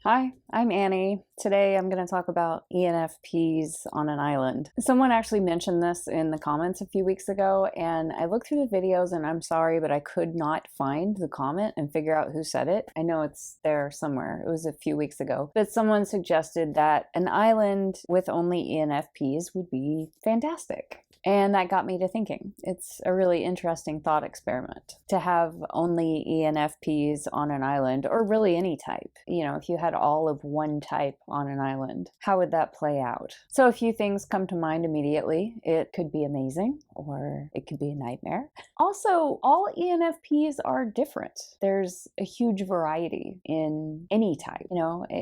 Hi, I'm Annie. Today I'm going to talk about ENFPs on an island. Someone actually mentioned this in the comments a few weeks ago, and I looked through the videos and I'm sorry, but I could not find the comment and figure out who said it. I know it's there somewhere. It was a few weeks ago. But someone suggested that an island with only ENFPs would be fantastic. And that got me to thinking. It's a really interesting thought experiment to have only ENFPs on an island, or really any type. If you had all of one type on an island, how would that play out? So a few things come to mind immediately. It could be amazing, or it could be a nightmare. Also, all ENFPs are different. There's a huge variety in any type.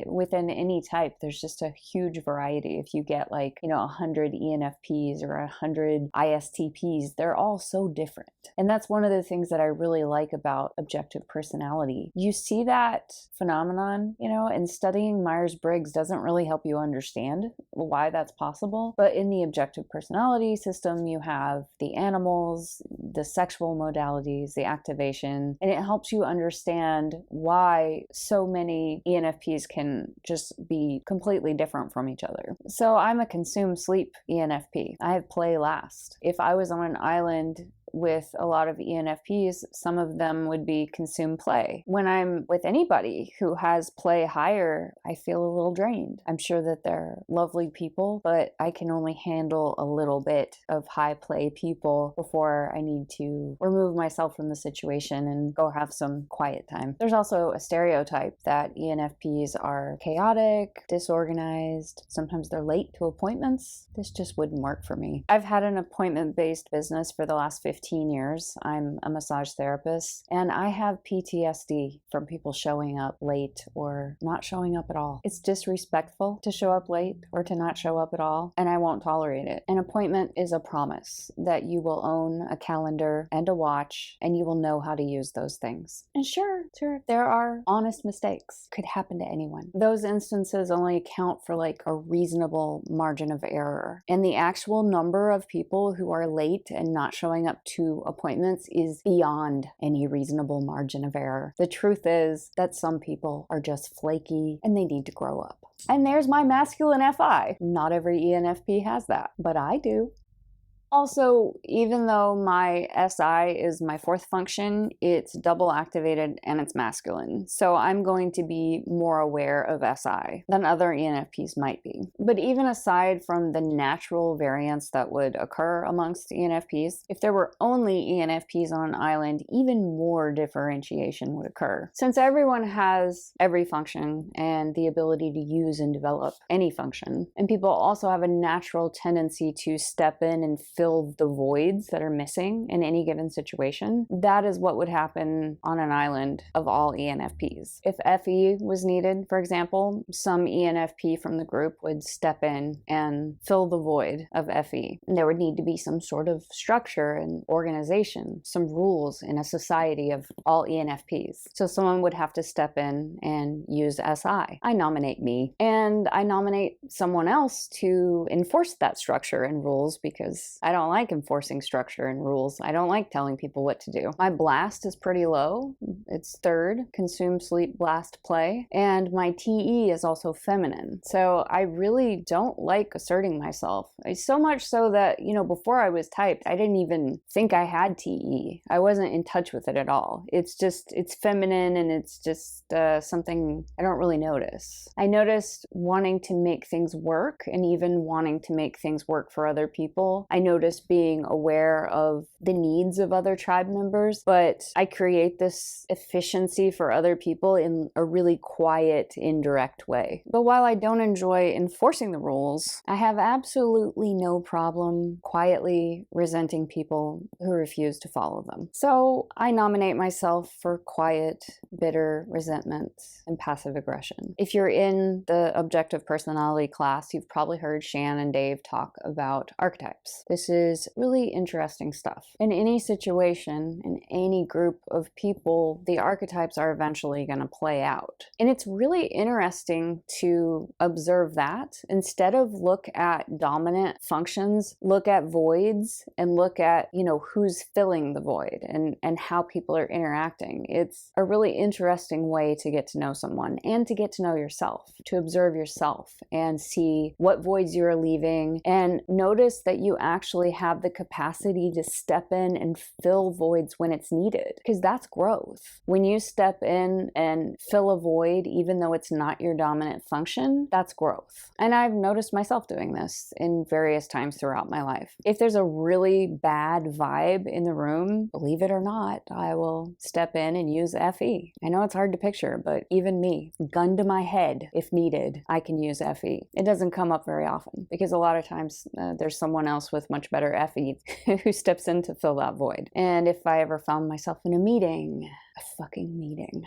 Within any type, there's just a huge variety. If you get 100 ENFPs or 100 ISTPs, they're all so different. And that's one of the things that I really like about objective personality. You see that phenomenon, and studying Myers-Briggs doesn't really help you understand why that's possible. But in the objective personality system, you have the animals, the sexual modalities, the activation, and it helps you understand why so many ENFPs can just be completely different from each other. So I'm a consume sleep ENFP. I have play last. If I was on an island with a lot of ENFPs, some of them would be consume play. When I'm with anybody who has play higher, I feel a little drained. I'm sure that they're lovely people, but I can only handle a little bit of high play people before I need to remove myself from the situation and go have some quiet time. There's also a stereotype that ENFPs are chaotic, disorganized. Sometimes they're late to appointments. This just wouldn't work for me. I've had an appointment-based business for the last 15 years. I'm a massage therapist, and I have PTSD from people showing up late or not showing up at all. It's disrespectful to show up late or to not show up at all, and I won't tolerate it. An appointment is a promise that you will own a calendar and a watch, and you will know how to use those things. And sure, there are honest mistakes. Could happen to anyone. Those instances only account for a reasonable margin of error, and the actual number of people who are late and not showing up to appointments is beyond any reasonable margin of error. The truth is that some people are just flaky and they need to grow up. And there's my masculine FI. Not every ENFP has that, but I do. Also, even though my SI is my fourth function, it's double activated and it's masculine. So I'm going to be more aware of SI than other ENFPs might be. But even aside from the natural variance that would occur amongst ENFPs, if there were only ENFPs on an island, even more differentiation would occur. Since everyone has every function and the ability to use and develop any function, and people also have a natural tendency to step in and fill the voids that are missing in any given situation, that is what would happen on an island of all ENFPs. If FE was needed, for example, some ENFP from the group would step in and fill the void of FE. And there would need to be some sort of structure and organization, some rules in a society of all ENFPs. So someone would have to step in and use SI. I nominate me, and I nominate someone else to enforce that structure and rules, because I don't like enforcing structure and rules. I don't like telling people what to do. My blast is pretty low. It's third, consume, sleep, blast, play. And my TE is also feminine. So I really don't like asserting myself. So much so that, before I was typed, I didn't even think I had TE. I wasn't in touch with it at all. It's feminine, and it's just something I don't really notice. I noticed wanting to make things work, and even wanting to make things work for other people. I noticed being aware of the needs of other tribe members, but I create this efficiency for other people in a really quiet, indirect way. But while I don't enjoy enforcing the rules, I have absolutely no problem quietly resenting people who refuse to follow them. So I nominate myself for quiet, bitter resentment and passive aggression. If you're in the objective personality class, you've probably heard Shan and Dave talk about archetypes. This This is really interesting stuff. In any situation, in any group of people, the archetypes are eventually going to play out. And it's really interesting to observe that. Instead of look at dominant functions, look at voids and look at, who's filling the void and how people are interacting. It's a really interesting way to get to know someone and to get to know yourself, to observe yourself and see what voids you're leaving, and notice that you actually have the capacity to step in and fill voids when it's needed, because that's growth. When you step in and fill a void, even though it's not your dominant function, that's growth. And I've noticed myself doing this in various times throughout my life. If there's a really bad vibe in the room, believe it or not, I will step in and use FE. I know it's hard to picture, but even me, gun to my head, if needed, I can use FE. It doesn't come up very often because a lot of times there's someone else with much better FE who steps in to fill that void. And if I ever found myself in a meeting,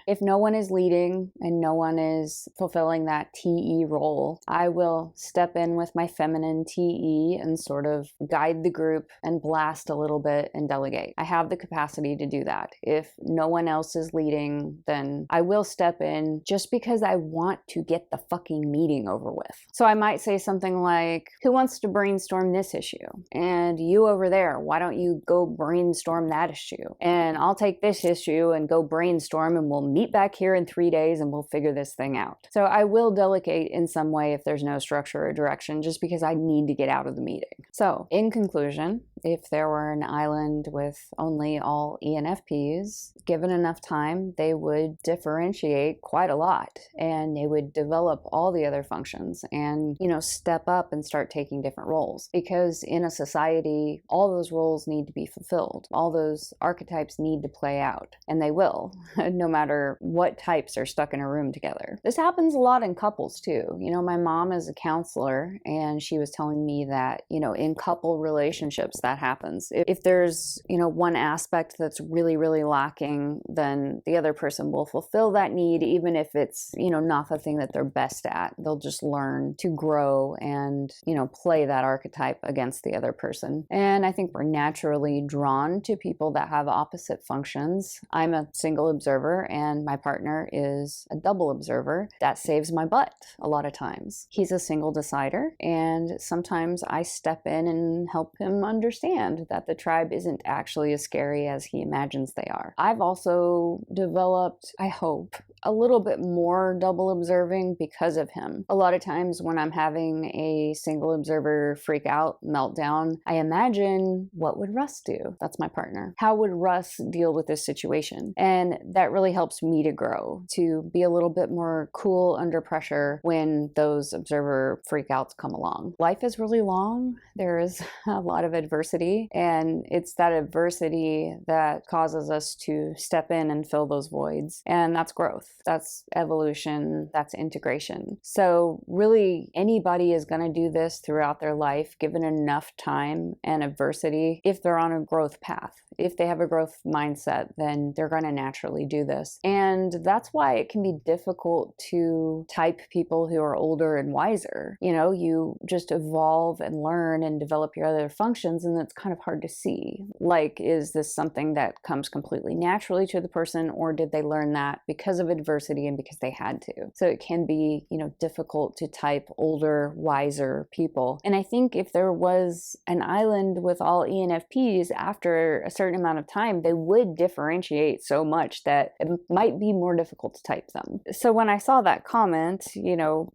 if no one is leading and no one is fulfilling that TE role, I will step in with my feminine TE and sort of guide the group and blast a little bit and delegate. I have the capacity to do that. If no one else is leading, then I will step in just because I want to get the fucking meeting over with. So I might say something like, who wants to brainstorm this issue? And you over there, why don't you go brainstorm that issue? And I'll take this issue and go brainstorm, and we'll meet back here in 3 days and we'll figure this thing out. So I will delegate in some way if there's no structure or direction, just because I need to get out of the meeting. So in conclusion, if there were an island with only all ENFPs, given enough time, they would differentiate quite a lot and they would develop all the other functions and, step up and start taking different roles. Because in a society, all those roles need to be fulfilled. All those archetypes need to play out, and they will, no matter what types are stuck in a room together. This happens a lot in couples too. My mom is a counselor, and she was telling me that, in couple relationships, that happens. If there's, one aspect that's really, really lacking, then the other person will fulfill that need, even if it's, not the thing that they're best at. They'll just learn to grow and, play that archetype against the other person. And I think we're naturally drawn to people that have opposite functions. I'm a single observer and my partner is a double observer. That saves my butt a lot of times. He's a single decider, and sometimes I step in and help him understand that the tribe isn't actually as scary as he imagines they are. I've also developed, I hope, a little bit more double observing because of him. A lot of times when I'm having a single observer freak out, meltdown, I imagine, what would Russ do? That's my partner. How would Russ deal with this situation? And that really helps me to grow, to be a little bit more cool under pressure when those observer freakouts come along. Life is really long. There is a lot of adversity, and it's that adversity that causes us to step in and fill those voids. And that's growth. That's evolution. That's integration. So really, anybody is going to do this throughout their life, given enough time and adversity, if they're on a growth path. If they have a growth mindset, then they're going to naturally do this. And that's why it can be difficult to type people who are older and wiser. You just evolve and learn and develop your other functions, and it's kind of hard to see. Like, is this something that comes completely naturally to the person, or did they learn that because of adversity and because they had to? So it can be, difficult to type older, wiser people. And I think if there was an island with all ENFPs, after a certain amount of time, they would differentiate so much that it might be more difficult to type them. So when I saw that comment,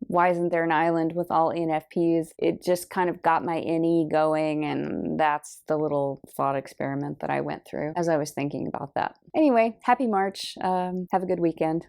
why isn't there an island with all ENFPs? It just kind of got my NE going, and that's the little thought experiment that I went through as I was thinking about that. Anyway, happy March. Have a good weekend.